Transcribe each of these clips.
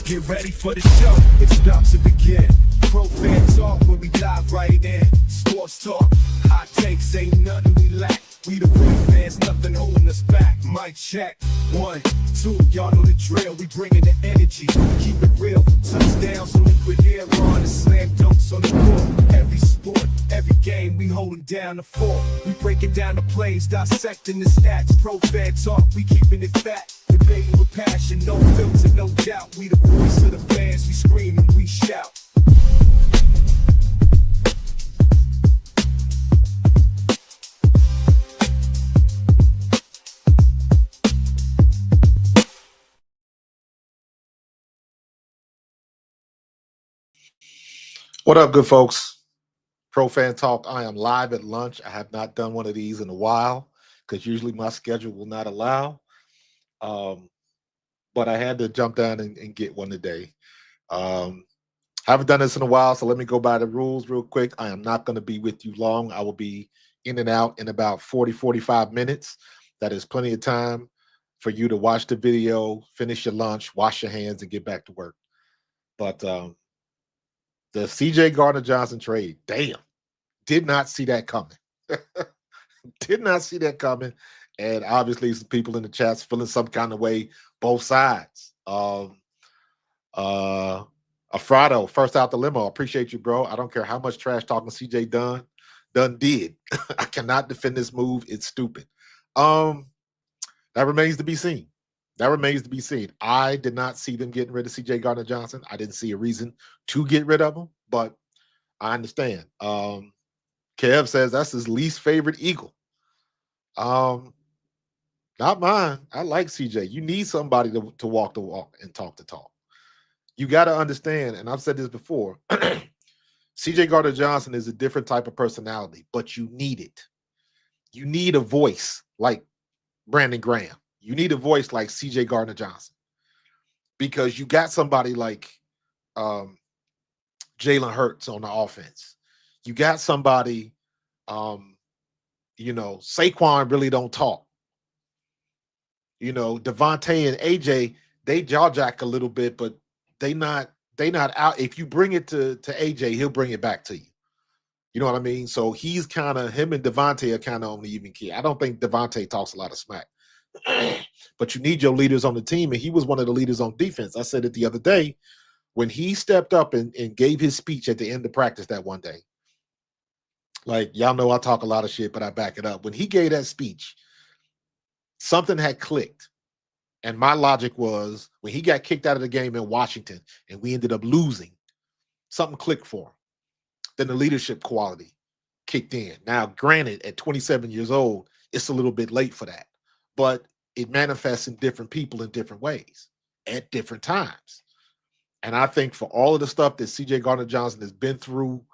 Get ready for the show, it's about to begin. Pro fan talk when we dive right in. Sports talk, hot takes, ain't nothing we lack. We the real fans, nothing holding us back. Mic check, 1, 2, y'all know the drill. We bringing the energy, keep it real. Touchdowns, so liquid air on the slam dunks on the court. Every sport, every game, we holding down the fort. We breaking down the plays, dissecting the stats. Pro fan talk, we keeping it fat. Debating with passion, no filter, no doubt. We the voice of the fans, we scream and we shout. What up, good folks? Pro Fan Talk. I am live at lunch. I have not done one of these in a while because usually my schedule will not allow. But I had to jump down and get one today. Haven't done this in a while, so let me go by the rules real quick. I am not going to be with you long. I will be in and out in about 45 minutes. That is plenty of time for you to watch the video, finish your lunch, wash your hands, and get back to work. But the CJ Gardner-Johnson trade, damn, did not see that coming. Did not see that coming. And obviously some people in the chats feeling some kind of way, both sides. Afrado, first out the limo. Appreciate you, bro. I don't care how much trash talking CJ done did. I cannot defend this move. It's stupid. That remains to be seen. That remains to be seen. I did not see them getting rid of CJ Gardner-Johnson. I didn't see a reason to get rid of him, but I understand. Kev says that's his least favorite Eagle. Not mine. I like CJ. You need somebody to walk the walk and talk the talk. You got to understand, and I've said this before, CJ Gardner-Johnson is a different type of personality, but you need it. You need a voice like Brandon Graham. You need a voice like CJ Gardner-Johnson because you got somebody like Jalen Hurts on the offense. You got somebody, Saquon really don't talk. Devontae and AJ, they jaw jack a little bit, but they not out. If you bring it to AJ, he'll bring it back to you. You know what I mean? So he's kind of, him and Devontae are kind of on the even key. I don't think Devontae talks a lot of smack. But you need your leaders on the team, and he was one of the leaders on defense. I said it the other day when he stepped up and gave his speech at the end of practice that one day. Like, y'all know I talk a lot of shit, but I back it up. When he gave that speech, something had clicked. And my logic was when he got kicked out of the game in Washington and we ended up losing, something clicked for him. Then the leadership quality kicked in. Now, granted, at 27 years old, it's a little bit late for that. But it manifests in different people in different ways at different times. And I think for all of the stuff that CJ Gardner-Johnson has been through,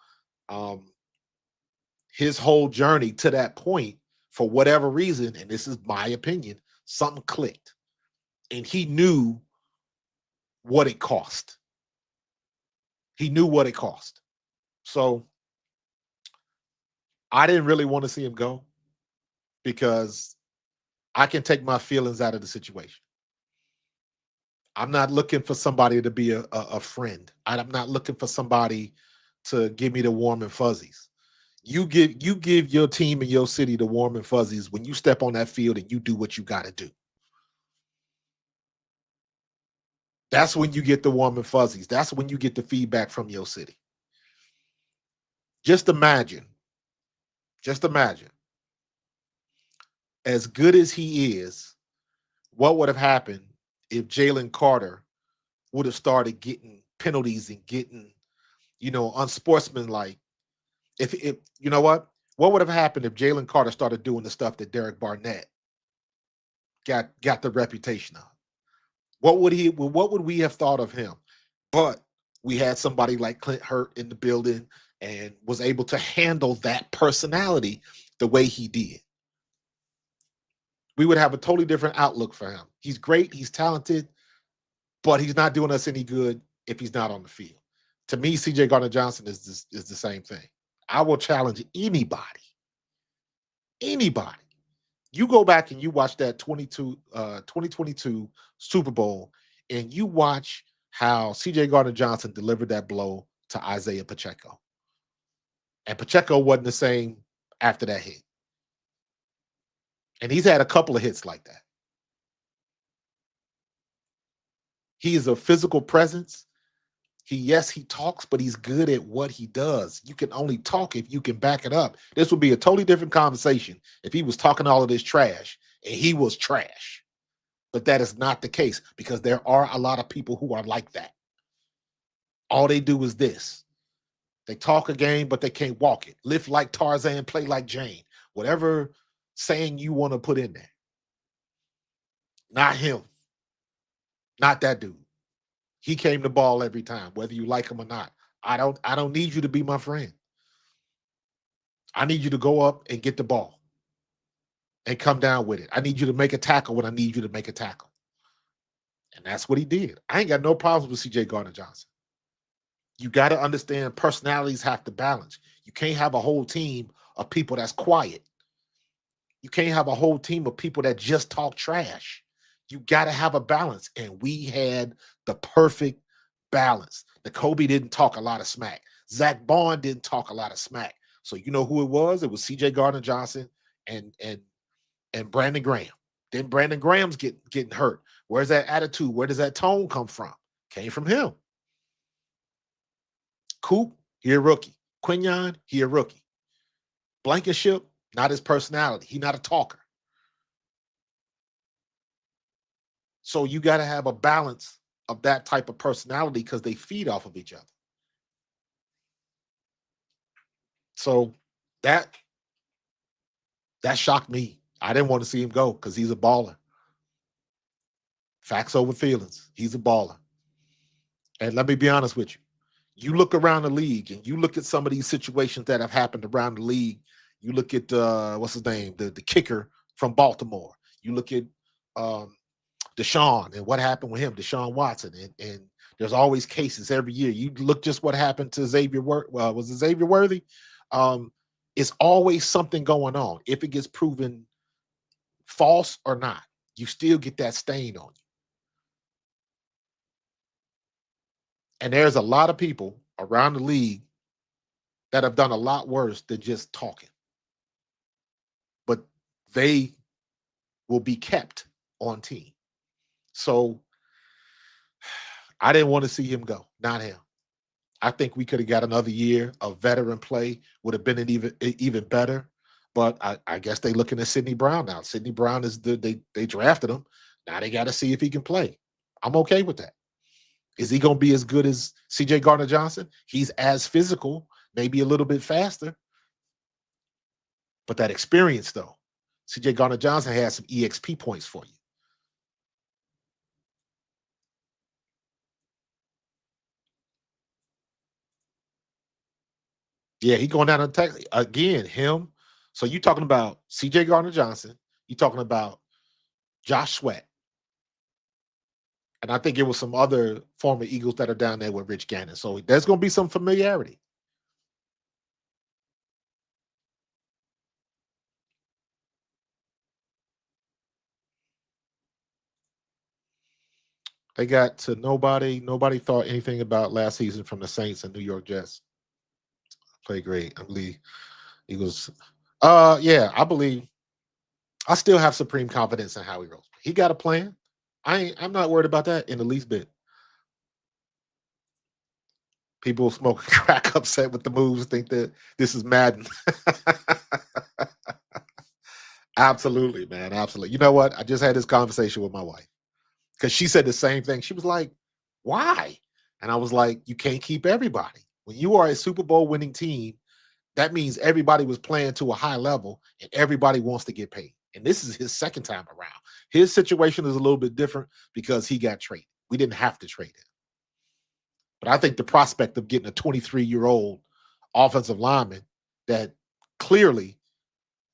his whole journey to that point, for whatever reason, and this is my opinion, something clicked. And he knew what it cost. He knew what it cost. So I didn't really want to see him go because I can take my feelings out of the situation. I'm not looking for somebody to be a friend. I'm not looking for somebody to give me the warm and fuzzies. You give your team and your city the warm and fuzzies when you step on that field and you do what you got to do. That's when you get the warm and fuzzies. That's when you get the feedback from your city. Just imagine, as good as he is, what would have happened if Jalen Carter would have started getting penalties and getting, unsportsmanlike? If you know what would have happened if Jalen Carter started doing the stuff that Derek Barnett got the reputation of? What would we have thought of him? But we had somebody like Clint Hurt in the building and was able to handle that personality the way he did. We would have a totally different outlook for him. He's great, he's talented, but he's not doing us any good if he's not on the field. To me, CJ Gardner-Johnson is the same thing. I will challenge anybody. You go back and you watch that 2022 Super Bowl and you watch how CJ Gardner-Johnson delivered that blow to Isaiah Pacheco. And Pacheco wasn't the same after that hit. And he's had a couple of hits like that. He is a physical presence. He talks, but he's good at what he does. You can only talk if you can back it up. This would be a totally different conversation if he was talking all of this trash and he was trash. But that is not the case because there are a lot of people who are like that. All they do is this. They talk a game, but they can't walk it. Lift like Tarzan, play like Jane. Whatever saying you want to put in there. Not him. Not that dude. He came to ball every time, whether you like him or not. I don't need you to be my friend. I need you to go up and get the ball and come down with it. I need you to make a tackle when I need you to make a tackle. And that's what he did. I ain't got no problems with CJ Gardner-Johnson. You got to understand personalities have to balance. You can't have a whole team of people that's quiet. You can't have a whole team of people that just talk trash. You got to have a balance. And we had the perfect balance. The Kobe didn't talk a lot of smack. Zach Bond didn't talk a lot of smack. So you know who it was? It was CJ Gardner-Johnson and Brandon Graham. Then Brandon Graham's getting hurt. Where's that attitude? Where does that tone come from? Came from him. Coop, he a rookie. Quinyon, he a rookie. Blankenship, not his personality. He not a talker. So you got to have a balance of that type of personality because they feed off of each other. So that shocked me. I didn't want to see him go because he's a baller. Facts over feelings. He's a baller. And let me be honest with you. You look around the league and you look at some of these situations that have happened around the league. You look at what's his name, the kicker from Baltimore. You look at Deshaun and what happened with him, Deshaun Watson, and there's always cases every year. You look just what happened to Xavier. Was it Xavier Worthy? It's always something going on. If it gets proven false or not, you still get that stain on you. And there's a lot of people around the league that have done a lot worse than just talking. But they will be kept on team. So I didn't want to see him go, not him. I think we could have got another year of veteran play, would have been even better. But I guess they're looking at Sidney Brown now. Sidney Brown is they drafted him. Now they got to see if he can play. I'm okay with that. Is he going to be as good as CJ Gardner-Johnson? He's as physical, maybe a little bit faster. But that experience, though, CJ Gardner-Johnson has some EXP points for you. Yeah, he going down to Texas again. Him. So you talking about CJ Gardner-Johnson? You talking about Josh Sweat? And I think it was some other former Eagles that are down there with Rich Gannon. So there's going to be some familiarity. They got to nobody. Nobody thought anything about last season from the Saints and New York Jets. Play great. I believe Eagles. Yeah, I believe. I still have supreme confidence in Howie Roseman. He got a plan. I'm not worried about that in the least bit. People smoking crack upset with the moves think that this is Madden. Absolutely, man. Absolutely. You know what? I just had this conversation with my wife because she said the same thing. She was like, why? And I was like, you can't keep everybody. When you are a Super Bowl winning team, that means everybody was playing to a high level and everybody wants to get paid. And this is his second time around. His situation is a little bit different because he got traded. We didn't have to trade him. But I think the prospect of getting a 23-year-old offensive lineman that clearly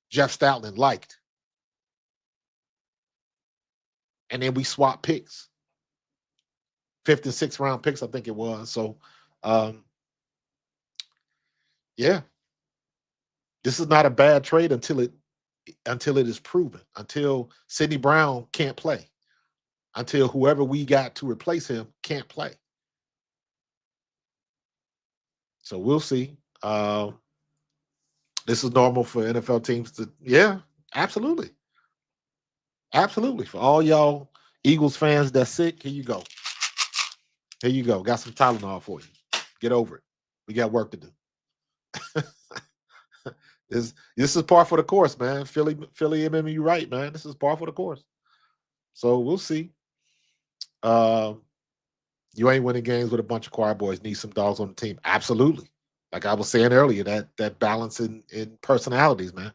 Jeff Stoutland liked, and then we swapped picks, 5th and 6th round picks, I think it was. So, yeah, this is not a bad trade until it is proven, until Sidney Brown can't play, until whoever we got to replace him can't play. So we'll see. This is normal for NFL teams to, yeah, absolutely. Absolutely. For all y'all Eagles fans that's sick, here you go. Here you go. Got some Tylenol for you. Get over it. We got work to do. This is par for the course, man. Philly MMU right, man. This is par for the course. So we'll see. You ain't winning games with a bunch of choir boys. Need some dogs on the team. Absolutely. Like I was saying earlier, that balance in personalities, man.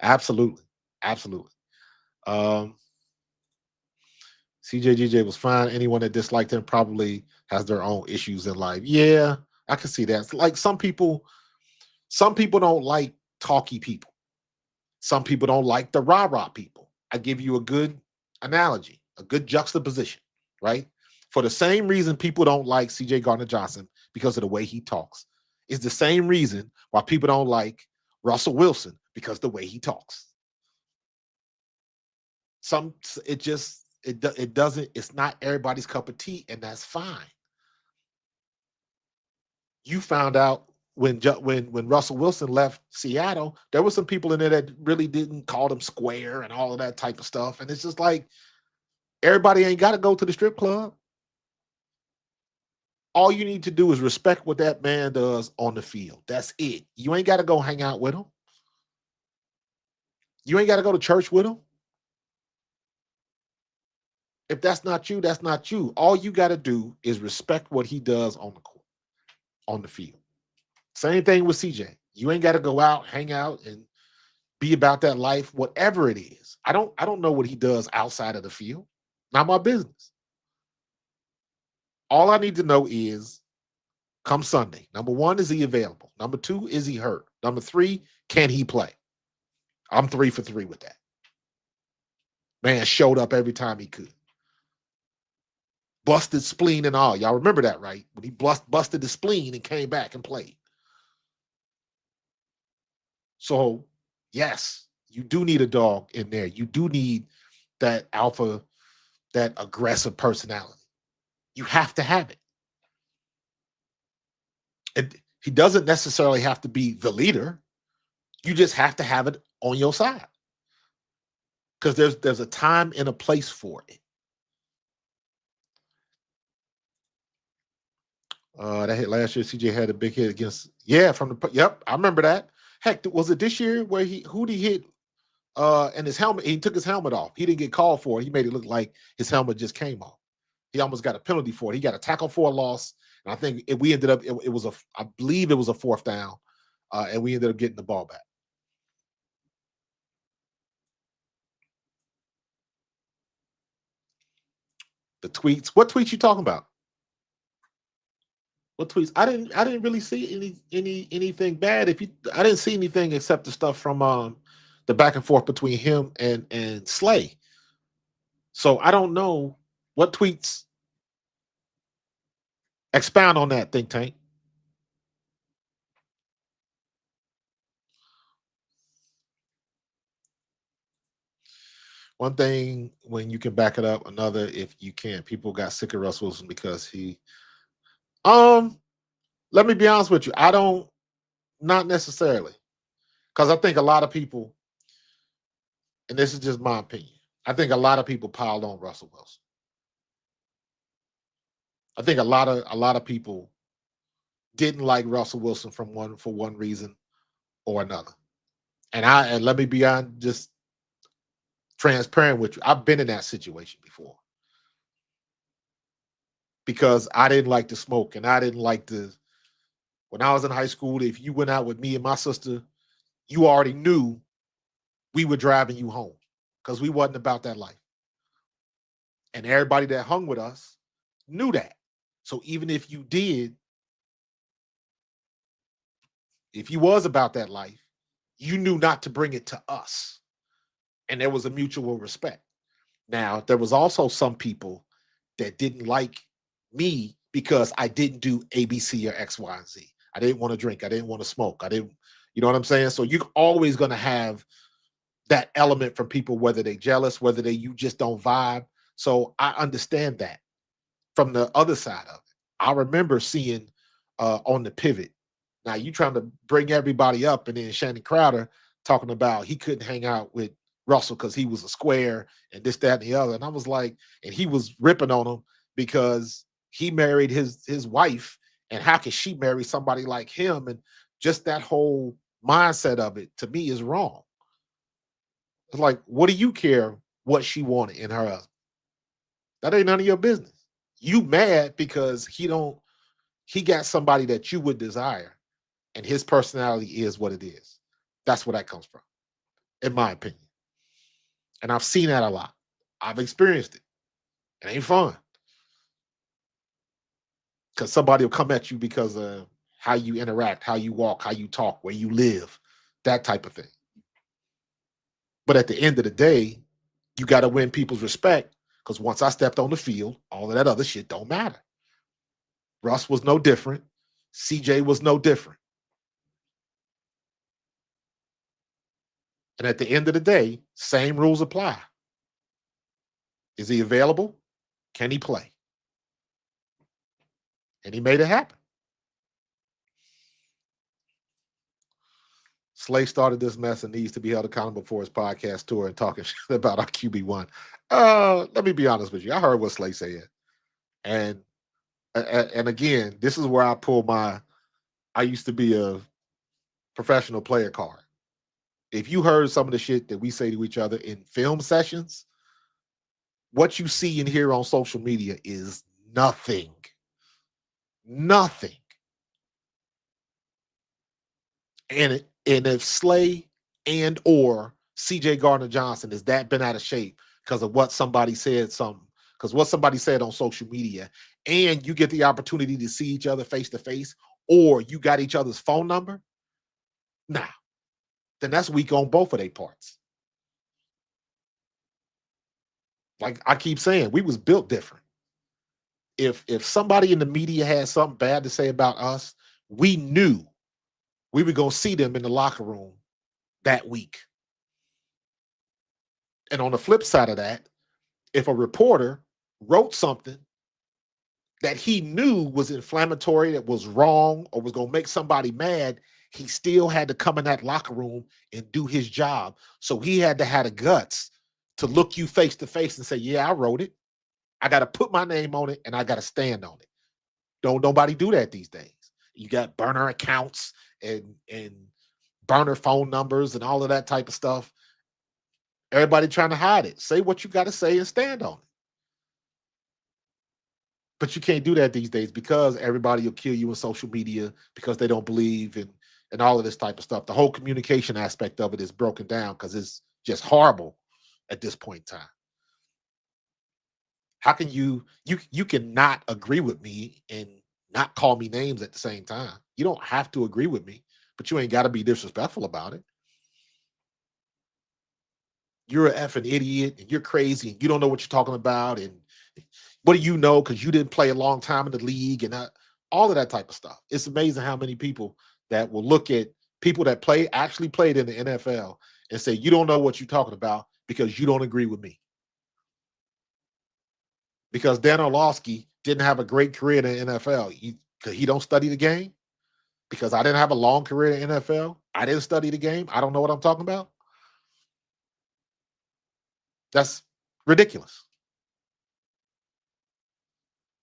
Absolutely. Absolutely. Um, CJGJ was fine. Anyone that disliked him probably has their own issues in life. Yeah, I can see that. It's like some people don't like talky people. Some people don't like the rah-rah people. I give you a good analogy, a good juxtaposition, right? For the same reason people don't like CJ Gardner-Johnson because of the way he talks, is the same reason why people don't like Russell Wilson because the way he talks. It doesn't, it's not everybody's cup of tea, and that's fine. You found out when Russell Wilson left Seattle, there were some people in there that really didn't call him square and all of that type of stuff. And it's just like everybody ain't got to go to the strip club. All you need to do is respect what that man does on the field. That's it. You ain't got to go hang out with him. You ain't got to go to church with him. If that's not you, that's not you. All you got to do is respect what he does on the court, on the field. Same thing with CJ. You ain't got to go out, hang out, and be about that life, whatever it is. I don't know what he does outside of the field. Not my business. All I need to know is come Sunday. Number one, is he available? Number two, is he hurt? Number three, can he play? I'm 3 for 3 with that. Man showed up every time he could. Busted spleen and all. Y'all remember that, right? When he busted the spleen and came back and played. So, yes, you do need a dog in there. You do need that alpha, that aggressive personality. You have to have it. And he doesn't necessarily have to be the leader. You just have to have it on your side. Because there's a time and a place for it. That hit last year. CJ had a big hit against, from the, yep, I remember that. Heck, was it this year where who'd he hit? And his helmet, he took his helmet off. He didn't get called for it. He made it look like his helmet just came off. He almost got a penalty for it. He got a tackle for a loss. And I think we ended up, it was I believe it was a 4th down. And we ended up getting the ball back. The tweets. What tweets you talking about? What tweets? I didn't really see anything bad. I didn't see anything except the stuff from the back and forth between him and Slay. So I don't know what tweets. Expound on that, Think Tank. One thing when you can back it up, another if you can't. People got sick of Russ Wilson because he. Let me be honest with you. I don't, not necessarily, because I think a lot of people, and this is just my opinion, I think a lot of people piled on Russell Wilson. I think a lot of people didn't like Russell Wilson for one reason or another. And let me be on just transparent with you. I've been in that situation before. Because I didn't like to smoke and I didn't like to, when I was in high school, if you went out with me and my sister, you already knew we were driving you home because we wasn't about that life. And everybody that hung with us knew that. So even if you was about that life, you knew not to bring it to us. And there was a mutual respect. Now, there was also some people that didn't like me because I didn't do A, B, C, or X, Y, and Z. I didn't want to drink. I didn't want to smoke. You know what I'm saying? So you're always going to have that element from people, whether they jealous, whether you just don't vibe. So I understand that from the other side of it. I remember seeing on the pivot Now you trying to bring everybody up, and then Shannon Crowder talking about he couldn't hang out with Russell because he was a square and this, that, and the other. And I was like, and he was ripping on him because he married his wife, and how can she marry somebody like him? And just that whole mindset of it to me is wrong. It's like, what do you care what she wanted in her husband? That ain't none of your business. You mad because he got somebody that you would desire, and his personality is what it is. That's where that comes from, in my opinion. And I've seen that a lot. I've experienced it. It ain't fun. Because somebody will come at you because of how you interact, how you walk, how you talk, where you live, that type of thing. But at the end of the day, you got to win people's respect, because once I stepped on the field, all of that other shit don't matter. Russ was no different. CJ was no different. And at the end of the day, same rules apply. Is he available? Can he play? And he made it happen. Slay started this mess and needs to be held accountable for his podcast tour and talking shit about our QB1. Let me be honest with you. I heard what Slay said. And again, this is where I pull my I used to be a professional player card. If you heard some of the shit that we say to each other in film sessions, what you see and hear on social media is nothing. Nothing. And if Slay and or CJ Gardner-Johnson is that been out of shape because of what somebody said because what somebody said on social media, and you get the opportunity to see each other face to face, or you got each other's phone number, nah, then that's weak on both of their parts. Like I keep saying, we was built different. If somebody in the media had something bad to say about us, we knew we were going to see them in the locker room that week. And on the flip side of that, if a reporter wrote something that he knew was inflammatory, that was wrong, or was going to make somebody mad, he still had to come in that locker room and do his job. So he had to have the guts to look you face to face and say, yeah, I wrote it. I got to put my name on it, and I got to stand on it. Don't nobody do that these days. You got burner accounts and burner phone numbers and all of that type of stuff. Everybody trying to hide it. Say what you got to say and stand on it. But you can't do that these days because everybody will kill you in social media because they don't believe in all of this type of stuff. The whole communication aspect of it is broken down because it's just horrible at this point in time. How can you cannot agree with me and not call me names at the same time? You don't have to agree with me, but you ain't got to be disrespectful about it. You're an effing idiot and you're crazy and you don't know what you're talking about. And what do you know? Because you didn't play a long time in the league and all of that type of stuff. It's amazing how many people that will look at people that actually played in the NFL and say, you don't know what you're talking about because you don't agree with me. Because Dan Orlovsky didn't have a great career in the NFL. He don't study the game. Because I didn't have a long career in the NFL. I didn't study the game. I don't know what I'm talking about. That's ridiculous.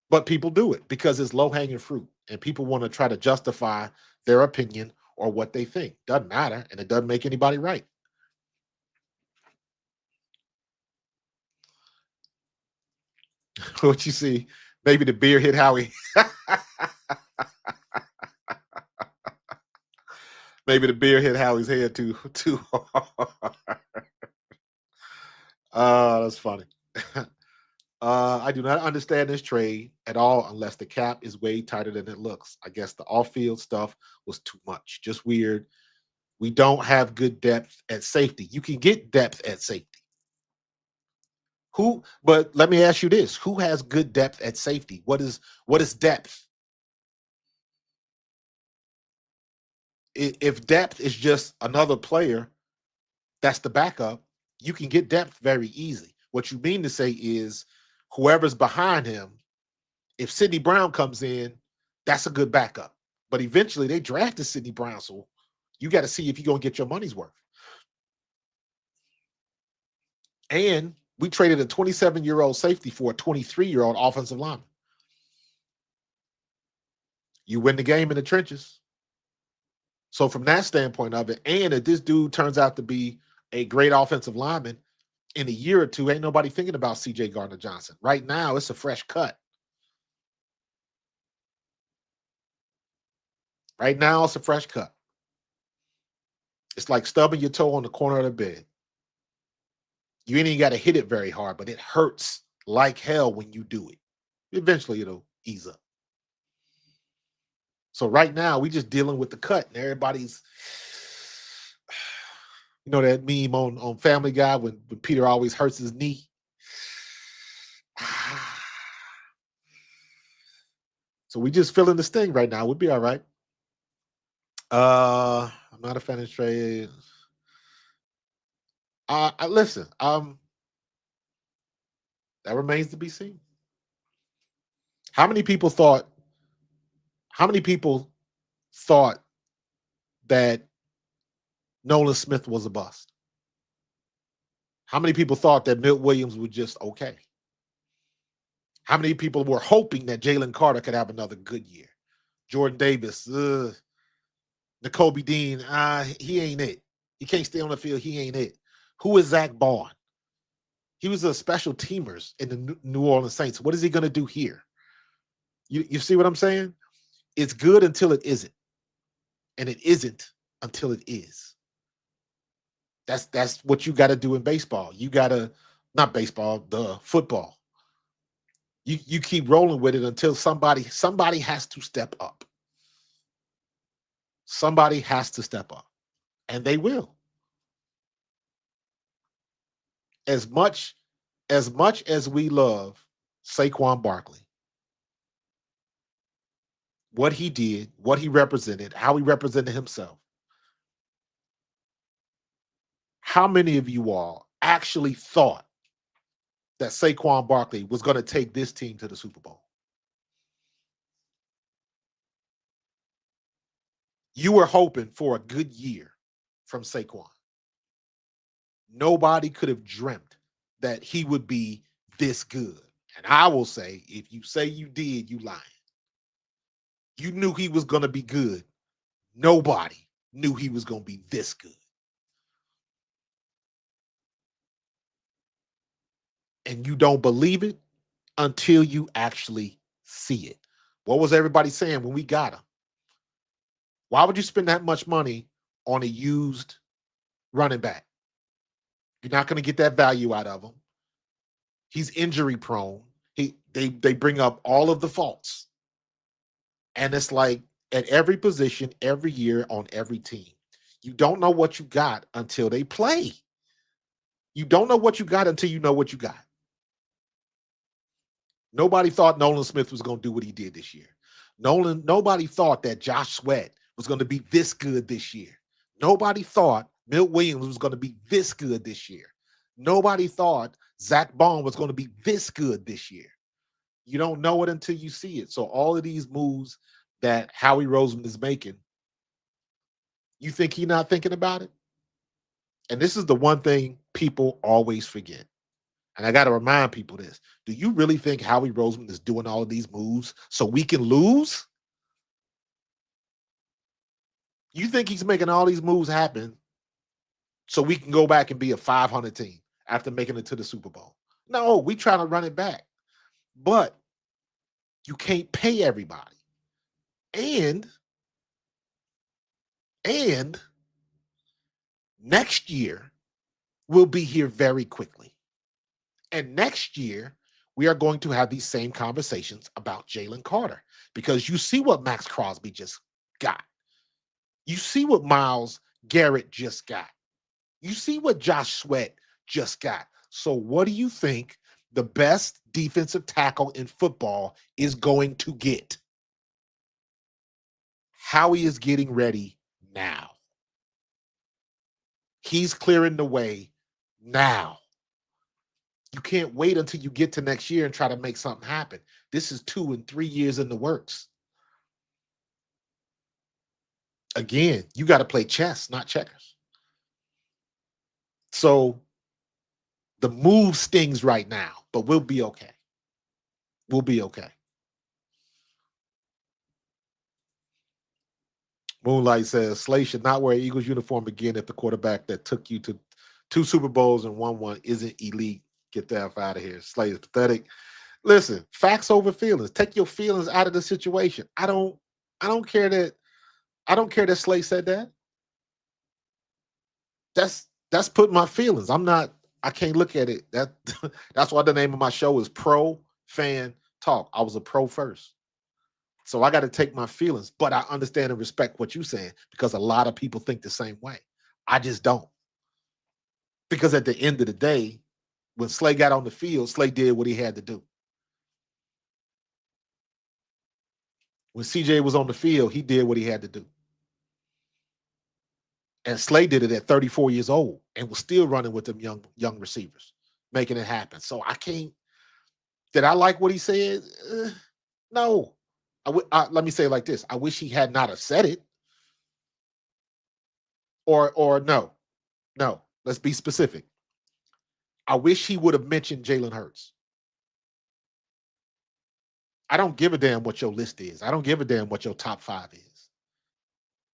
But people do it because it's low-hanging fruit. And people want to try to justify their opinion or what they think. Doesn't matter, and it doesn't make anybody right. What you see, maybe the beer hit Howie. Maybe the beer hit Howie's head too hard. That's funny. I do not understand this trade at all unless the cap is way tighter than it looks. I guess the off-field stuff was too much. Just weird. We don't have good depth at safety. You can get depth at safety. But let me ask you this. Who has good depth at safety? What is depth? If depth is just another player, that's the backup, you can get depth very easy. What you mean to say is whoever's behind him, if Sidney Brown comes in, that's a good backup. But eventually they drafted Sidney Brown, so you got to see if you're going to get your money's worth. And we traded a 27-year-old safety for a 23-year-old offensive lineman. You win the game in the trenches. So from that standpoint of it, and if this dude turns out to be a great offensive lineman in a year or two, ain't nobody thinking about CJ Gardner-Johnson. Right now, it's a fresh cut. Right now, it's a fresh cut. It's like stubbing your toe on the corner of the bed. You ain't even got to hit it very hard, but it hurts like hell when you do it. Eventually, it'll ease up. So right now, we just dealing with the cut, and everybody's, you know, that meme on Family Guy when Peter always hurts his knee. So we just feeling this thing right now. We'll be all right. I'm not a fan of trade. Listen, that remains to be seen. How many people thought that Nolan Smith was a bust? How many people thought that Milt Williams was just okay? How many people were hoping that Jalen Carter could have another good year? Jordan Davis, N'Kobe Dean, he ain't it. He can't stay on the field. He ain't it. Who is Zach Bond? He was a special teamers in the New Orleans Saints. What is he going to do here? You see what I'm saying? It's good until it isn't. And it isn't until it is. That's what you got to do in baseball. You got to, not baseball, the football. You keep rolling with it until somebody has to step up. Somebody has to step up. And they will. As much as we love Saquon Barkley, what he did, what he represented, how he represented himself, how many of you all actually thought that Saquon Barkley was going to take this team to the Super Bowl? You were hoping for a good year from Saquon. Nobody could have dreamt that he would be this good. And I will say, if you say you did, you lying. You knew he was going to be good. Nobody knew he was going to be this good. And you don't believe it until you actually see it. What was everybody saying when we got him? Why would you spend that much money on a used running back? You're not going to get that value out of him. He's injury prone. They bring up all of the faults. And it's like at every position, every year, on every team. You don't know what you got until they play. You don't know what you got until you know what you got. Nobody thought Nolan Smith was going to do what he did this year. Nobody thought that Josh Sweat was going to be this good this year. Nobody thought Milt Williams was going to be this good this year. Nobody thought Zach Bond was going to be this good this year. You don't know it until you see it. So all of these moves that Howie Roseman is making, you think he's not thinking about it? And this is the one thing people always forget. And I got to remind people this. Do you really think Howie Roseman is doing all of these moves so we can lose? You think he's making all these moves happen so we can go back and be a 500 team after making it to the Super Bowl? No, we trying to run it back. But you can't pay everybody. And next year will be here very quickly. And next year, we are going to have these same conversations about Jalen Carter, because you see what Max Crosby just got. You see what Myles Garrett just got. You see what Josh Sweat just got. So what do you think the best defensive tackle in football is going to get? Howie is getting ready now. He's clearing the way now. You can't wait until you get to next year and try to make something happen. This is 2 and 3 years in the works. Again, you got to play chess, not checkers. So the move stings right now, but we'll be okay. We'll be okay. Moonlight says Slay should not wear Eagles uniform again if the quarterback that took you to 2 Super Bowls and won one isn't elite. Get the F out of here. Slay is pathetic. Listen, facts over feelings. Take your feelings out of the situation. I don't care that Slay said that. That's putting my feelings. I can't look at it. That's why the name of my show is Pro Fan Talk. I was a pro first. So I got to take my feelings, but I understand and respect what you're saying because a lot of people think the same way. I just don't. Because at the end of the day, when Slay got on the field, Slay did what he had to do. When CJ was on the field, he did what he had to do. And Slay did it at 34 years old and was still running with them young receivers, making it happen. So I can't. Did I like what he said? No. Let me say it like this. I wish he had not have said it. Or no. No. Let's be specific. I wish he would have mentioned Jalen Hurts. I don't give a damn what your list is. I don't give a damn what your top 5 is.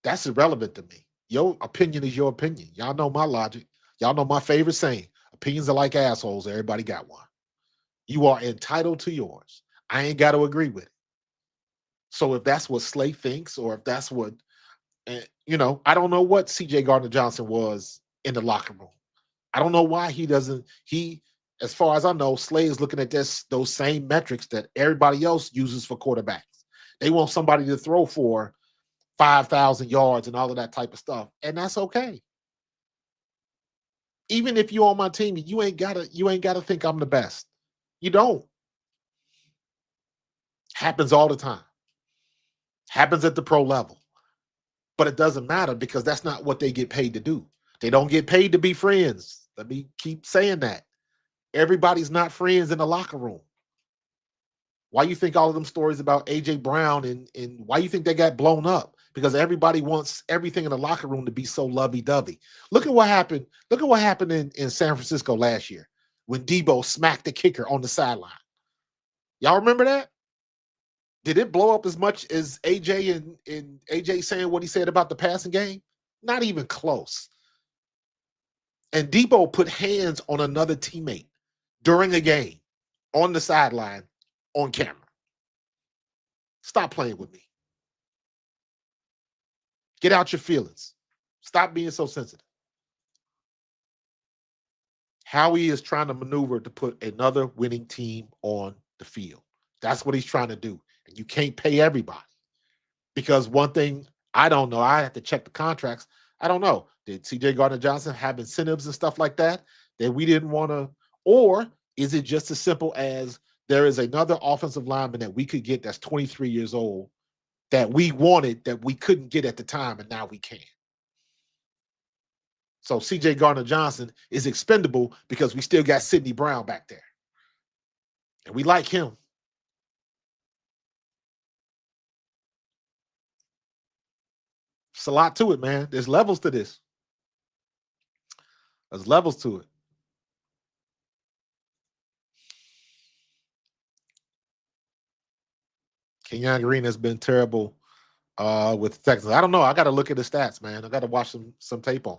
That's irrelevant to me. Your opinion is your opinion. Y'all know my logic. Y'all know my favorite saying. Opinions are like assholes. Everybody got one. You are entitled to yours. I ain't got to agree with it. So if that's what Slay thinks, or if that's what, I don't know what CJ Gardner-Johnson was in the locker room. I don't know why he doesn't. As far as I know, Slay is looking at those same metrics that everybody else uses for quarterbacks. They want somebody to throw for 5,000 yards and all of that type of stuff, and that's okay. Even if you're on my team, you ain't gotta think I'm the best. You don't. Happens all the time. Happens at the pro level. But it doesn't matter because that's not what they get paid to do. They don't get paid to be friends. Let me keep saying that. Everybody's not friends in the locker room. Why you think all of them stories about AJ Brown and why you think they got blown up? Because everybody wants everything in the locker room to be so lovey-dovey. Look at what happened. Look at what happened in San Francisco last year when Debo smacked the kicker on the sideline. Y'all remember that? Did it blow up as much as AJ and AJ saying what he said about the passing game? Not even close. And Debo put hands on another teammate during a game on the sideline on camera. Stop playing with me. Get out your feelings. Stop being so sensitive. Howie is trying to maneuver to put another winning team on the field. That's what he's trying to do. And you can't pay everybody. Because one thing I don't know, I have to check the contracts. I don't know. Did CJ Gardner-Johnson have incentives and stuff like that we didn't want to? Or is it just as simple as there is another offensive lineman that we could get that's 23 years old that we wanted that we couldn't get at the time, and now we can? So CJ Gardner-Johnson is expendable because we still got Sidney Brown back there. And we like him. It's a lot to it, man. There's levels to this. There's levels to it. Kenyon Green has been terrible with the Texans. I don't know. I got to look at the stats, man. I got to watch some tape on.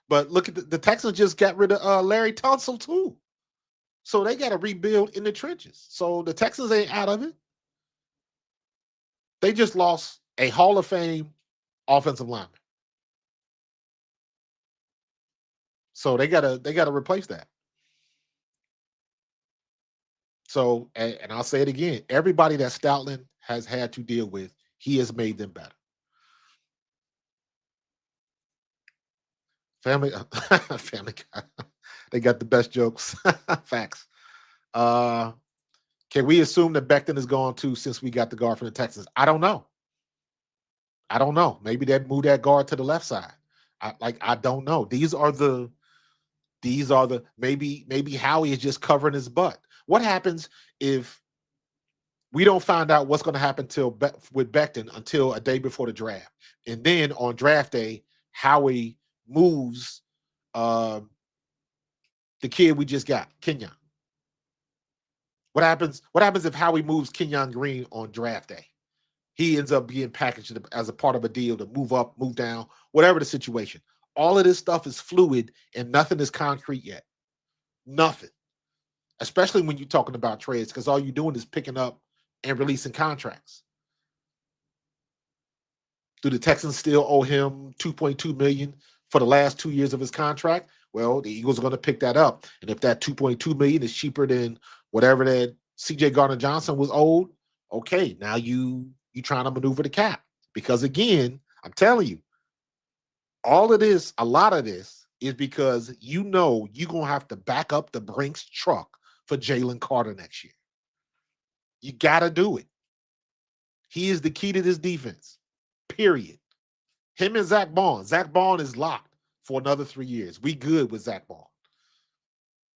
But look at the Texans just got rid of Larry Tunsil too. So they got to rebuild in the trenches. So the Texans ain't out of it. They just lost a Hall of Fame offensive lineman. So they gotta replace that. So, and I'll say it again, everybody that Stoutland has had to deal with, he has made them better. Family Guy. They got the best jokes. Facts. Can we assume that Becton is gone too since we got the guard from the Texans? I don't know. Maybe they move that guard to the left side. I don't know. These are the maybe Howie is just covering his butt. What happens if We don't find out what's going to happen with Becton until a day before the draft. And then on draft day, Howie moves the kid we just got, Kenyon. What happens if Howie moves Kenyon Green on draft day? He ends up being packaged as a part of a deal to move up, move down, whatever the situation. All of this stuff is fluid and nothing is concrete yet. Nothing. Especially when you're talking about trades, because all you're doing is picking up and releasing contracts. Do the Texans still owe him $2.2 million for the last 2 years of his contract? Well, the Eagles are going to pick that up. And if that $2.2 million is cheaper than whatever that CJ Gardner-Johnson was owed, okay, now you trying to maneuver the cap. Because again, I'm telling you, all of this, a lot of this is because you're going to have to back up the Brinks truck for Jalen Carter next year. You got to do it. He is the key to this defense, period. Him and Zach Bond. Zach Bond is locked for another 3 years. We good with Zach Bond.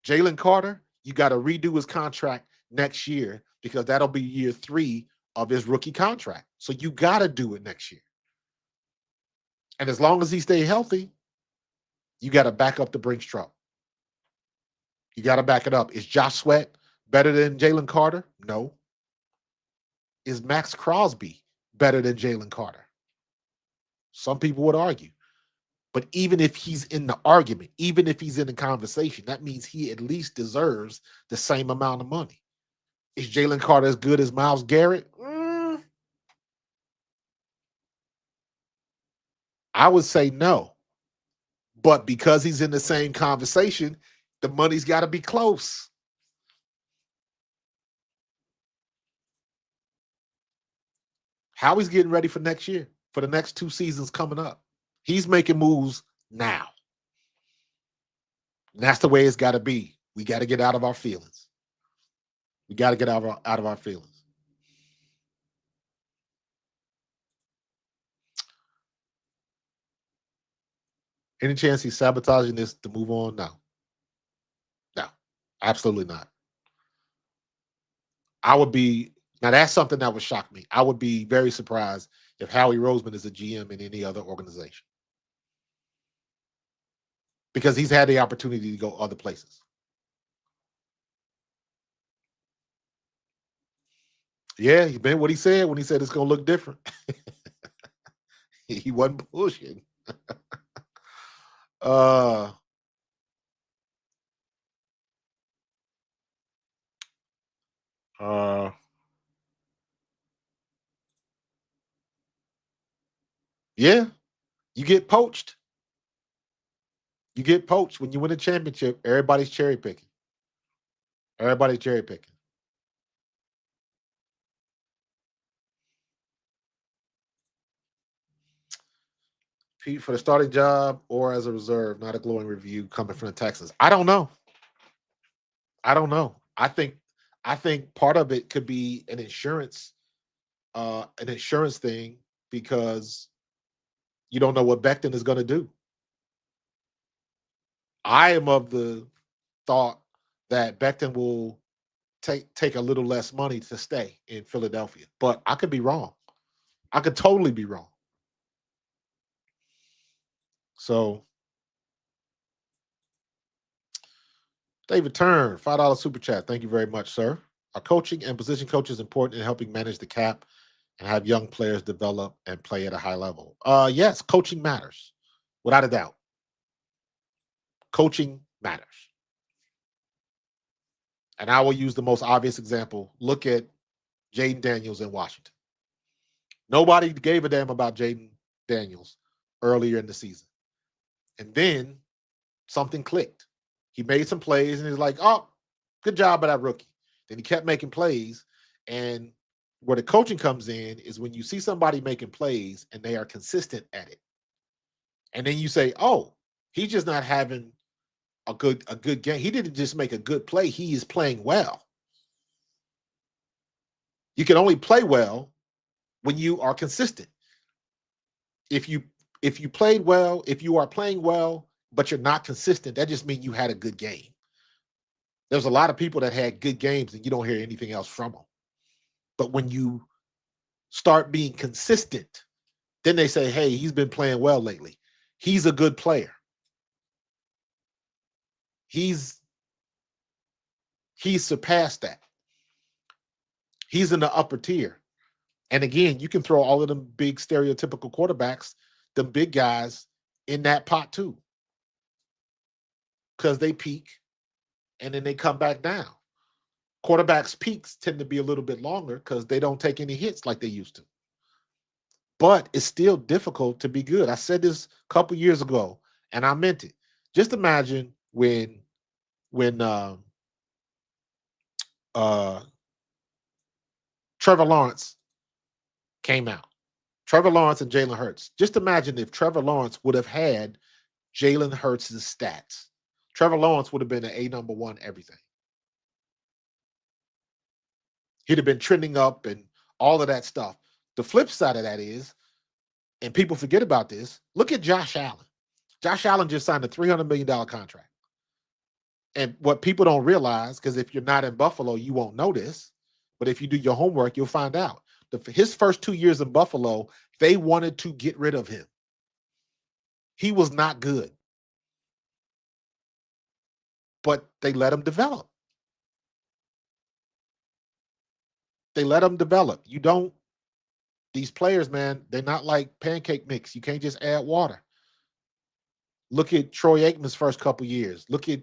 Jalen Carter, you got to redo his contract next year because that'll be year 3 of his rookie contract. So you got to do it next year. And as long as he stay healthy, you got to back up the Brinks truck. You got to back it up. Is Josh Sweat better than Jalen Carter? No. Is Max Crosby better than Jalen Carter? Some people would argue. But even if he's in the argument, even if he's in the conversation, that means he at least deserves the same amount of money. Is Jalen Carter as good as Myles Garrett? I would say no. But because he's in the same conversation, the money's got to be close. Howie's getting ready for next year, for the next 2 seasons coming up. He's making moves now. And that's the way it's got to be. We got to get out of our feelings. We got to get out of our feelings. Any chance he's sabotaging this to move on? No. No, absolutely not. Now that's something that would shock me. I would be very surprised if Howie Roseman is a GM in any other organization. Because he's had the opportunity to go other places. Yeah, he meant what he said when he said it's going to look different. He wasn't bullshitting. Yeah, you get poached. You get poached when you win a championship. Everybody's cherry picking. Everybody's cherry picking. Pete for the starting job or as a reserve, not a glowing review coming from the Texans. I don't know. I think part of it could be an insurance thing because you don't know what Becton is going to do. I am of the thought that Becton will take a little less money to stay in Philadelphia, but I could be wrong. I could totally be wrong. So, David Turn, $5 super chat. Thank you very much, sir. Are coaching and position coaches important in helping manage the cap and have young players develop and play at a high level? Yes, coaching matters, without a doubt. Coaching matters. And I will use the most obvious example. Look at Jaden Daniels in Washington. Nobody gave a damn about Jaden Daniels earlier in the season. And then something clicked. He made some plays and he's like, oh, good job by that rookie. Then he kept making plays. And where the coaching comes in is when you see somebody making plays and they are consistent at it. And then you say, oh, he's just not having a good game. He didn't just make a good play. He is playing well. You can only play well when you are consistent. If you played well, if you are playing well, but you're not consistent, that just means you had a good game. There's a lot of people that had good games and you don't hear anything else from them. But when you start being consistent, then they say, hey, he's been playing well lately. He's a good player. He's surpassed that. He's in the upper tier. And again, you can throw all of them big stereotypical quarterbacks, the big guys, in that pot too. Because they peak and then they come back down. Quarterbacks' peaks tend to be a little bit longer because they don't take any hits like they used to. But it's still difficult to be good. I said this a couple years ago, and I meant it. Just imagine when Trevor Lawrence came out. Trevor Lawrence and Jalen Hurts. Just imagine if Trevor Lawrence would have had Jalen Hurts' stats. Trevor Lawrence would have been an A#1 everything. He'd have been trending up and all of that stuff. The flip side of that is, and people forget about this, look at Josh Allen. Josh Allen just signed a $300 million contract. And what people don't realize, because if you're not in Buffalo, you won't know this, but if you do your homework, you'll find out. His first 2 years in Buffalo, they wanted to get rid of him. He was not good. But they let him develop. They let him develop. These players, man, they're not like pancake mix. You can't just add water. Look at Troy Aikman's first couple years. Look at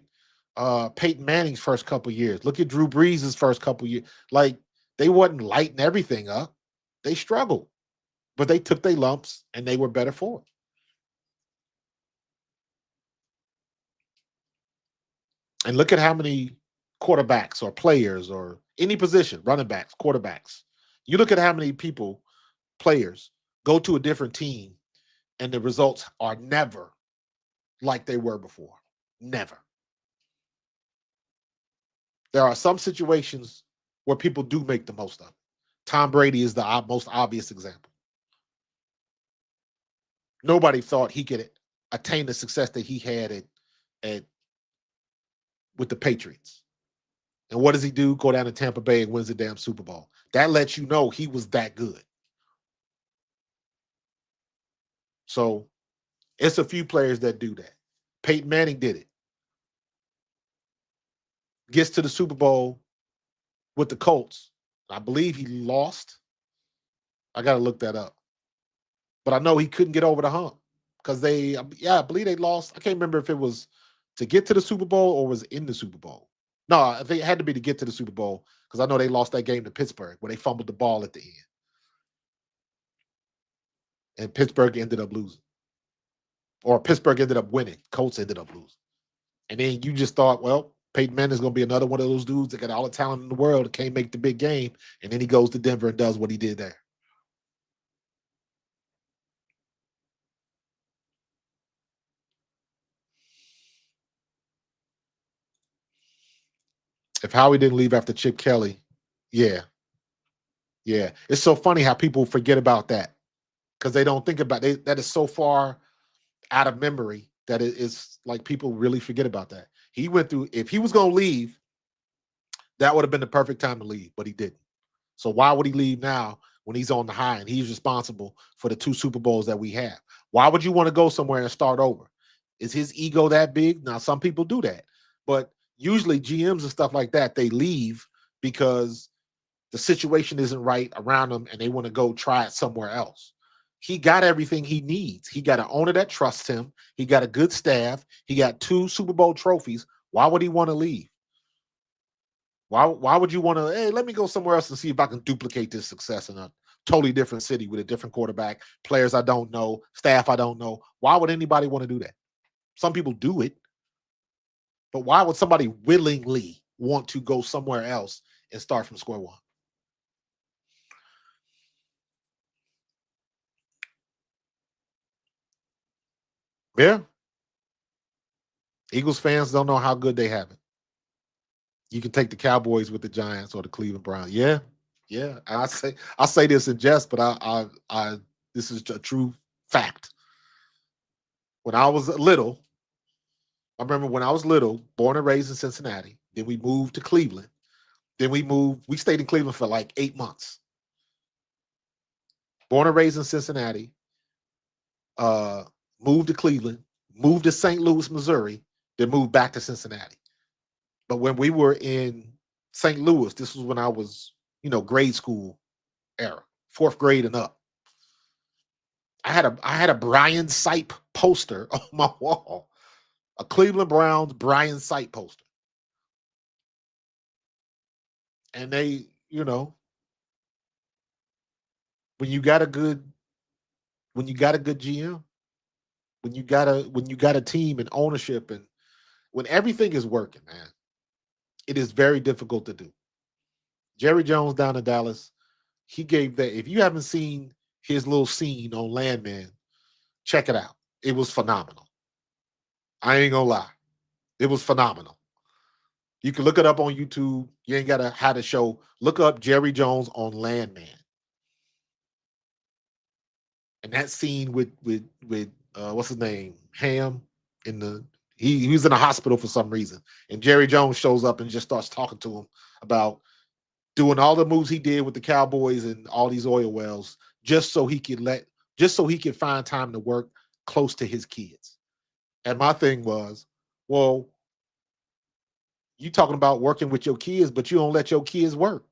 Peyton Manning's first couple years. Look at Drew Brees' first couple years. Like, they wasn't lighting everything up. They struggled. But they took their lumps, and they were better for it. And look at how many quarterbacks or players or any position, running backs, quarterbacks. You look at how many people, players, go to a different team, and the results are never like they were before. Never. There are some situations where people do make the most of it. Tom Brady is the most obvious example. Nobody thought he could attain the success that he had with the Patriots. And what does he do? Go down to Tampa Bay and wins the damn Super Bowl. That lets you know he was that good. So it's a few players that do that. Peyton Manning did it. Gets to the Super Bowl with the Colts. I believe he lost. I got to look that up. But I know he couldn't get over the hump because I believe they lost. I can't remember if it was to get to the Super Bowl or was in the Super Bowl. No, I think it had to be to get to the Super Bowl because I know they lost that game to Pittsburgh where they fumbled the ball at the end. And Pittsburgh ended up losing. Or Pittsburgh ended up winning. Colts ended up losing. And then you just thought, well, Peyton Manning is going to be another one of those dudes that got all the talent in the world and can't make the big game. And then he goes to Denver and does what he did there. If Howie didn't leave after Chip Kelly, yeah. Yeah. It's so funny how people forget about that because they don't think about it. That is so far out of memory that it's like people really forget about that. He went through, if he was going to leave, that would have been the perfect time to leave, but he didn't. So why would he leave now when he's on the high and he's responsible for the 2 Super Bowls that we have? Why would you want to go somewhere and start over? Is his ego that big? Now, some people do that, but usually GMs and stuff like that, they leave because the situation isn't right around them and they want to go try it somewhere else. He got everything he needs. He got an owner that trusts him. He got a good staff. He got 2 Super Bowl trophies. Why would he want to leave? Why would you want to, hey, let me go somewhere else and see if I can duplicate this success in a totally different city with a different quarterback, players I don't know, staff I don't know? Why would anybody want to do that? Some people do it. But why would somebody willingly want to go somewhere else and start from square one? Yeah. Eagles fans don't know how good they have it. You can take the Cowboys with the Giants or the Cleveland Browns. Yeah. Yeah. And I say this in jest, but I this is a true fact. When I was little, I remember when I was little, born and raised in Cincinnati, then we moved to Cleveland. Then we stayed in Cleveland for like 8 months. born and raised in Cincinnati, moved to Cleveland, moved to St. Louis, Missouri, then moved back to Cincinnati. But when we were in St. Louis, this was when I was, grade school era, 4th grade and up. I had a Brian Sipe poster on my wall, a Cleveland Browns Brian Sipe poster. And they, when you got a good GM, when you got a team and ownership, and when everything is working, man, it is very difficult to do. Jerry Jones down in Dallas, he gave that. If you haven't seen his little scene on Landman, check it out. It was phenomenal. I ain't gonna lie. It was phenomenal. You can look it up on YouTube. You ain't gotta have the show. Look up Jerry Jones on Landman. And that scene with what's his name? Ham in the he was in a hospital for some reason. And Jerry Jones shows up and just starts talking to him about doing all the moves he did with the Cowboys and all these oil wells just so he could find time to work close to his kids. And my thing was, well, you talking about working with your kids, but you don't let your kids work.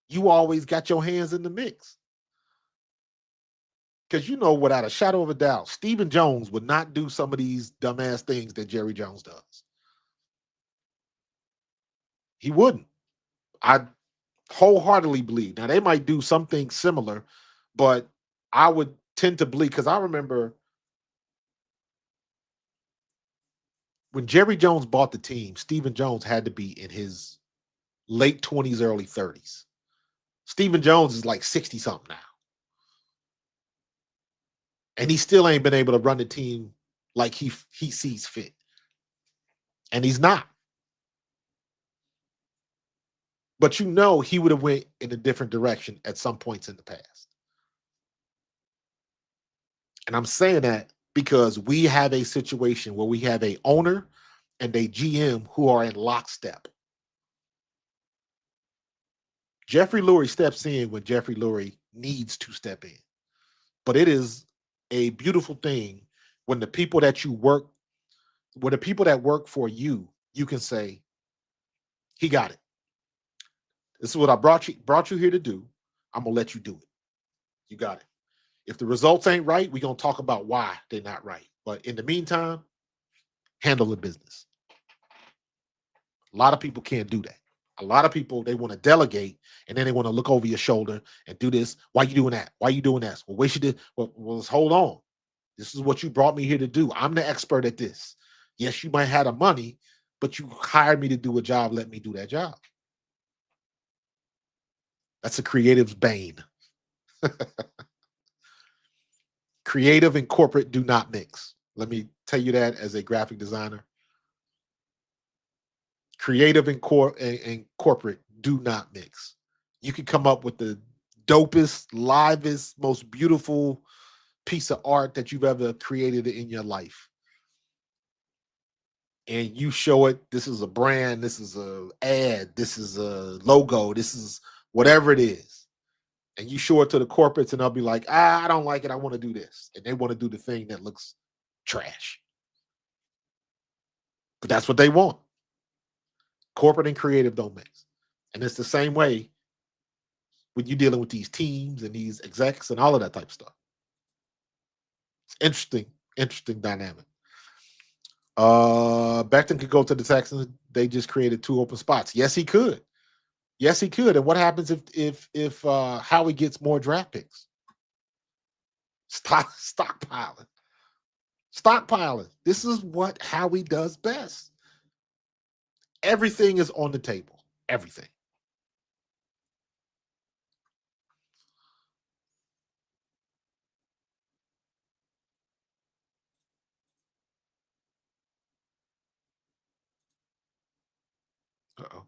You always got your hands in the mix. Because without a shadow of a doubt, Stephen Jones would not do some of these dumbass things that Jerry Jones does. He wouldn't. I wholeheartedly believe. Now, they might do something similar, but I would tend to believe, because I remember when Jerry Jones bought the team, Stephen Jones had to be in his late 20s, early 30s. Stephen Jones is like 60-something now. And he still ain't been able to run the team like he sees fit. And he's not. But he would have went in a different direction at some points in the past. And I'm saying that because we have a situation where we have a owner and a GM who are in lockstep. Jeffrey Lurie steps in when Jeffrey Lurie needs to step in. But it is a beautiful thing when the people that work for you, you can say, he got it. This is what I brought you here to do. I'm going to let you do it. You got it. If the results ain't right, we're going to talk about why they're not right. But in the meantime, handle the business. A lot of people can't do that. A lot of people, they want to delegate, and then they want to look over your shoulder and do this. Why you doing that? Why you doing that? Well, wait, you did. Well, let's hold on. This is what you brought me here to do. I'm the expert at this. Yes, you might have the money, but you hired me to do a job. Let me do that job. That's a creative's bane. Creative and corporate do not mix. Let me tell you that as a graphic designer. Creative and corporate do not mix. You can come up with the dopest, livest, most beautiful piece of art that you've ever created in your life. And you show it, this is a brand, this is a ad, this is a logo, this is whatever it is. And you show it to the corporates and they'll be like, I don't like it, I want to do this. And they want to do the thing that looks trash. But that's what they want. Corporate and creative don't mix. And it's the same way when you're dealing with these teams and these execs and all of that type of stuff. It's interesting dynamic. Becton could go to the Texans. They just created 2 open spots. Yes, he could. Yes, he could. And what happens if Howie gets more draft picks? Stockpiling. This is what Howie does best. Everything is on the table. Everything. Uh-oh.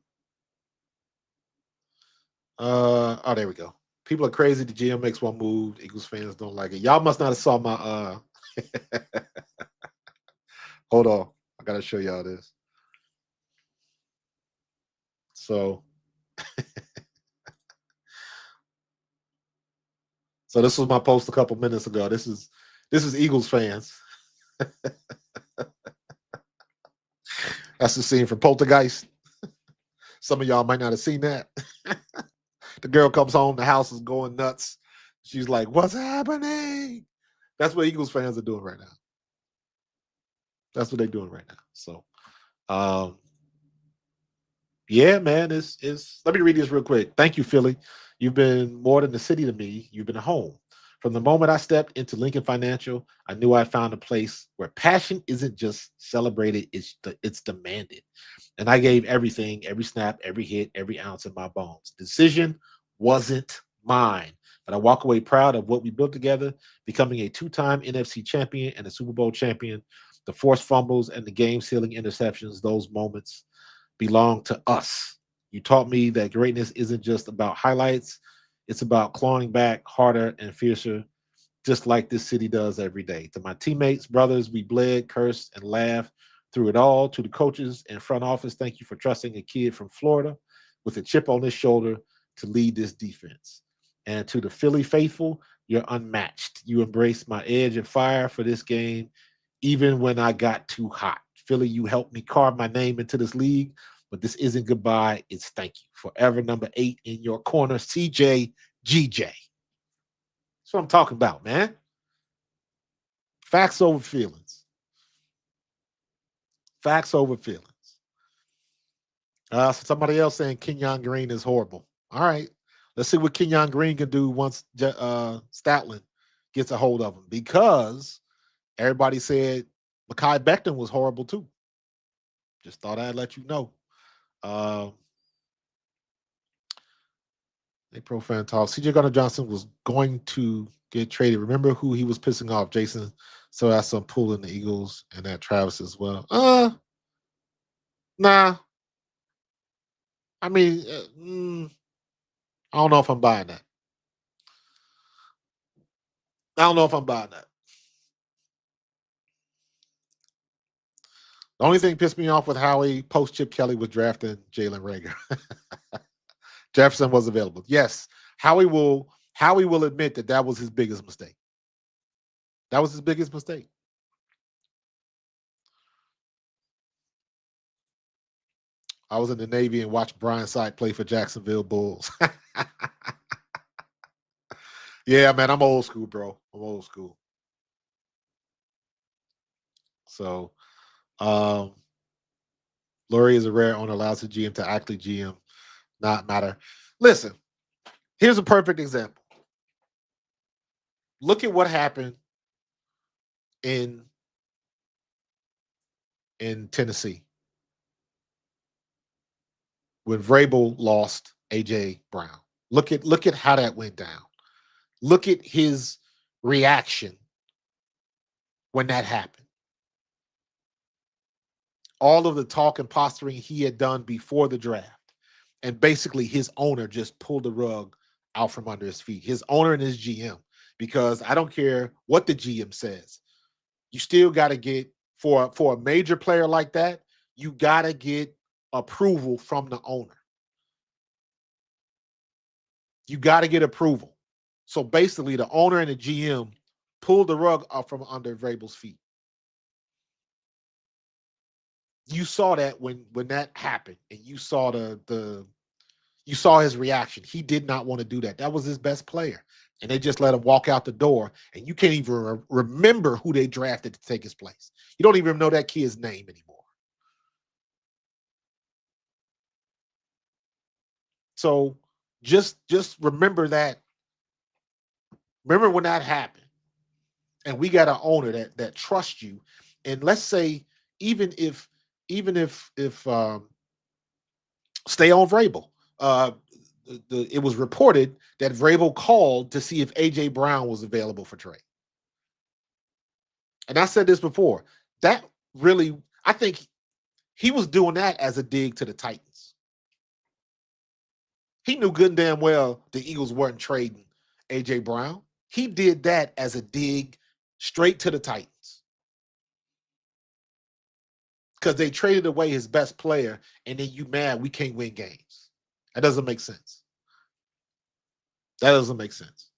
Oh, there we go. People are crazy. The GM makes one move. Eagles fans don't like it. Y'all must not have saw my hold on. I gotta show y'all this. So So this was my post a couple minutes ago. This is Eagles fans. That's the scene from Poltergeist. Some of y'all might not have seen that. The girl comes home, the house is going nuts. She's like, "What's happening?" That's what Eagles fans are doing right now. That's what they're doing right now. So, yeah, man, it's. Let me read this real quick. Thank you, Philly. You've been more than the city to me. You've been a home. From the moment I stepped into Lincoln Financial, I knew I found a place where passion isn't just celebrated; it's demanded. And I gave everything, every snap, every hit, every ounce of my bones. Decision wasn't mine, but I walk away proud of what we built together, becoming a two-time NFC champion and a Super Bowl champion. The forced fumbles and the game-sealing interceptions; those moments belong to us. You taught me that greatness isn't just about highlights, it's about clawing back harder and fiercer, just like this city does every day. To my teammates, brothers, we bled, cursed, and laughed through it all. To the coaches and front office, thank you for trusting a kid from Florida with a chip on his shoulder to lead this defense. And to the Philly faithful, you're unmatched. You embraced my edge and fire for this game, even when I got too hot. Philly, you helped me carve my name into this league, but this isn't goodbye. It's thank you. Forever number 8 in your corner, CJ GJ. That's what I'm talking about, man. Facts over feelings. Facts over feelings. So somebody else saying Kenyon Green is horrible. All right. Let's see what Kenyon Green can do once Stoutland gets a hold of him, because everybody said Mekhi Becton was horrible too. Just thought I'd let you know. They pro fan talk. CJ Gardner-Johnson was going to get traded. Remember who he was pissing off, Jason? So that's some pull in the Eagles and that Travis as well. Nah. I mean, I don't know if I'm buying that. I don't know if I'm buying that. The only thing pissed me off with Howie post Chip Kelly was drafting Jalen Reagor. Jefferson was available. Yes, Howie will admit that was his biggest mistake. That was his biggest mistake. I was in the Navy and watched Brian Sight play for Jacksonville Bulls. Yeah, man, I'm old school, bro. I'm old school. So, Lurie is a rare owner, allows the GM to actually GM, not matter. Listen, here's a perfect example. Look at what happened in Tennessee when Vrabel lost AJ Brown. Look at how that went down. Look at his reaction when that happened. All of the talk and posturing he had done before the draft, and basically his owner just pulled the rug out from under his feet. His owner and his GM, because I don't care what the GM says, you still got to get for a major player like that, you got to get approval from the owner. You got to get approval. So basically, the owner and the GM pulled the rug out from under Vrabel's feet. You saw that when that happened, and you saw you saw his reaction. He did not want to do that. That was his best player, and they just let him walk out the door. And you can't even remember who they drafted to take his place. You don't even know that kid's name anymore. So just remember that. Remember when that happened, and we got an owner that trusts you. And let's say even if stay on Vrabel. It was reported that Vrabel called to see if AJ Brown was available for trade. And I said this before. That really, I think he was doing that as a dig to the Titans. He knew good and damn well the Eagles weren't trading AJ Brown. He did that as a dig straight to the Titans, because they traded away his best player, and then you mad we can't win games. That doesn't make sense. That doesn't make sense.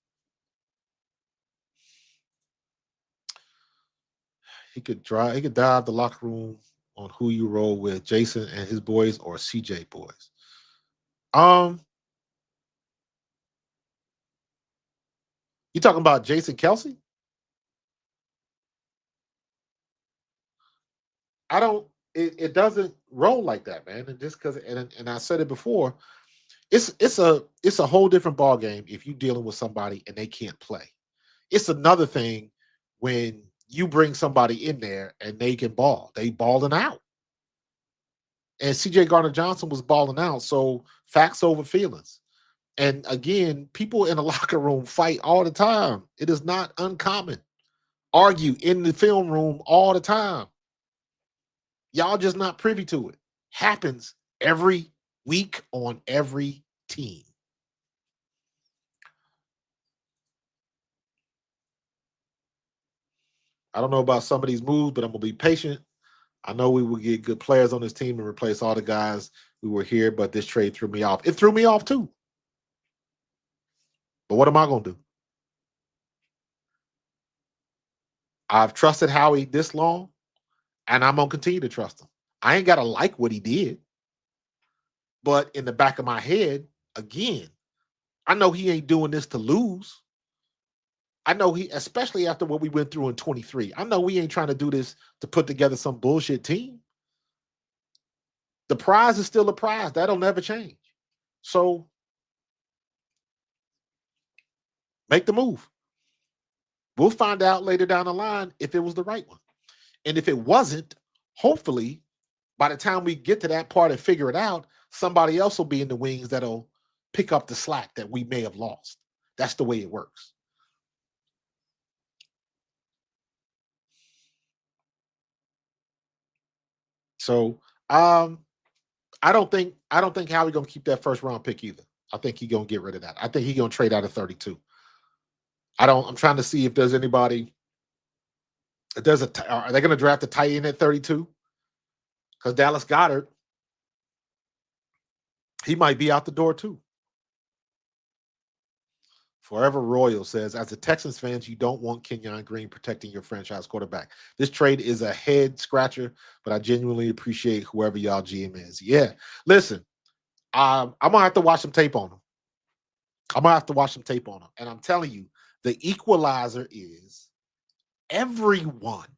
He could dive the locker room on who you roll with, Jason and his boys or CJ boys. Um, you talking about Jason Kelsey? I don't. It doesn't roll like that, man. And just because, and I said it before, it's a whole different ball game if you're dealing with somebody and they can't play. It's another thing when you bring somebody in there and they can ball. They balling out. And CJ Gardner-Johnson was balling out. So facts over feelings. And again, people in the locker room fight all the time. It is not uncommon. Argue in the film room all the time. Y'all just not privy to it. Happens every week on every team. I don't know about some of these moves, but I'm gonna be patient. I know we will get good players on this team and replace all the guys who were here, but this trade threw me off. It threw me off too. But what am I gonna do? I've trusted Howie this long, and I'm gonna continue to trust him. I ain't gotta like what he did, but in the back of my head, again, I know he ain't doing this to lose. I know he, especially after what we went through in 23. I know we ain't trying to do this to put together some bullshit team. The prize is still a prize. That'll never change. So make the move. We'll find out later down the line if it was the right one. And if it wasn't, hopefully, by the time we get to that part and figure it out, somebody else will be in the wings that'll pick up the slack that we may have lost. That's the way it works. So I don't think Howie gonna keep that first round pick either. I think he gonna get rid of that. I think he gonna trade out of 32. I'm trying to see if there's anybody. If there's are they gonna draft a tight end at 32? Because Dallas Goddard, he might be out the door too. Forever Royal says, as a Texans fans, you don't want Kenyon Green protecting your franchise quarterback. This trade is a head scratcher, but I genuinely appreciate whoever y'all GM is. Yeah, listen, I'm gonna have to watch some tape on him. I'm gonna have to watch some tape on him, and I'm telling you, the equalizer is everyone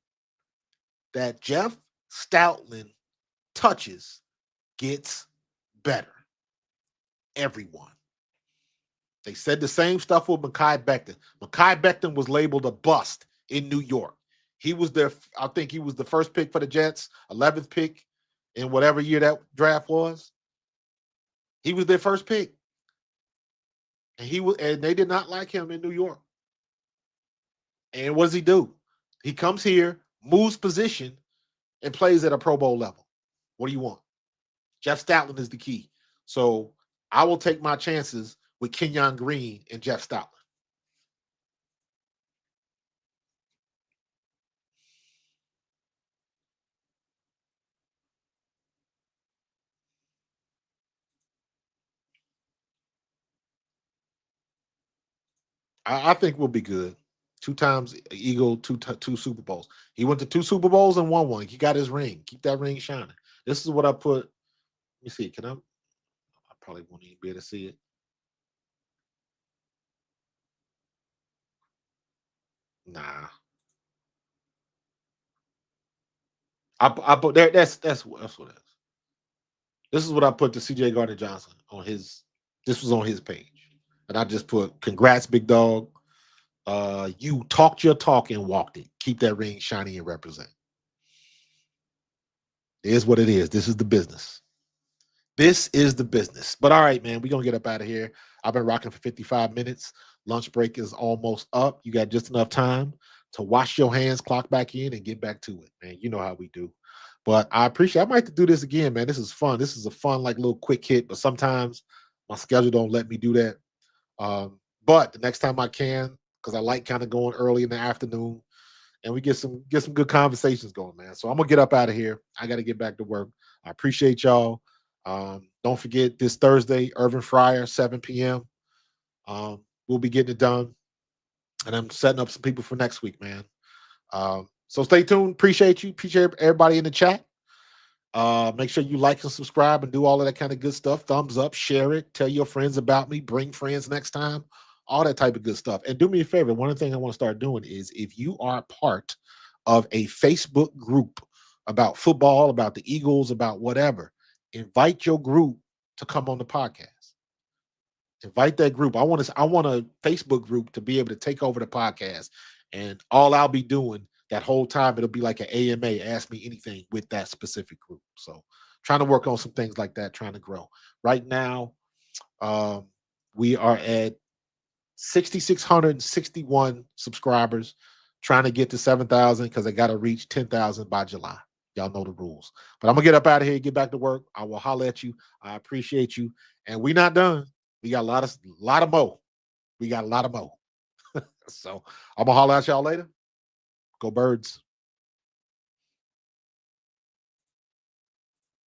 that Jeff Stoutland touches gets better. Everyone. They said the same stuff with Mekhi Becton. Mekhi Becton was labeled a bust in New York. He was there. I think he was the first pick for the Jets, 11th pick in whatever year that draft was. He was their first pick. And they did not like him in New York. And what does he do? He comes here, moves position, and plays at a Pro Bowl level. What do you want? Jeff Stoutland is the key. So I will take my chances with Kenyon Green and Jeff Stoutland. I think we'll be good. 2 times Eagle, two Super Bowls. He went to 2 Super Bowls and won one. He got his ring. Keep that ring shining. This is what I put. Let me see. Can I? I probably won't even be able to see it. Nah. I put there. That's what it is. This is what I put to CJ Gardner-Johnson on his. This was on his page, and I just put, "Congrats, big dog. You talked your talk and walked it. Keep that ring shiny and represent." It is what it is. This is the business. This is the business. But all right, man, we're going to get up out of here. I've been rocking for 55 minutes. Lunch break is almost up. You got just enough time to wash your hands, clock back in, and get back to it, man. You know how we do. But I appreciate I might have to do this again, man. This is fun. This is a fun, like, little quick hit, but sometimes my schedule don't let me do that. But the next time I can, because I like kind of going early in the afternoon, and we get some good conversations going, man. So I'm gonna get up out of here. I got to get back to work. I appreciate y'all. Don't forget this Thursday, Irvin Fryer, 7 p.m. We'll be getting it done, and I'm setting up some people for next week, man. So stay tuned. Appreciate you. Appreciate everybody in the chat. Make sure you like and subscribe and do all of that kind of good stuff. Thumbs up, share it, tell your friends about me, bring friends next time, all that type of good stuff. And do me a favor. One of the things I want to start doing is if you are part of a Facebook group about football, about the Eagles, about whatever, invite your group to come on the podcast. Invite that group. I want a Facebook group to be able to take over the podcast. And all I'll be doing that whole time, it'll be like an AMA, ask me anything with that specific group. So trying to work on some things like that, trying to grow. Right now, we are at 6,661 subscribers, trying to get to 7,000 because I got to reach 10,000 by July. Y'all know the rules. But I'm going to get up out of here, get back to work. I will holler at you. I appreciate you. And we're not done. We got a lot of more. We got a lot of more. So I'm going to holler at y'all later. Go Birds.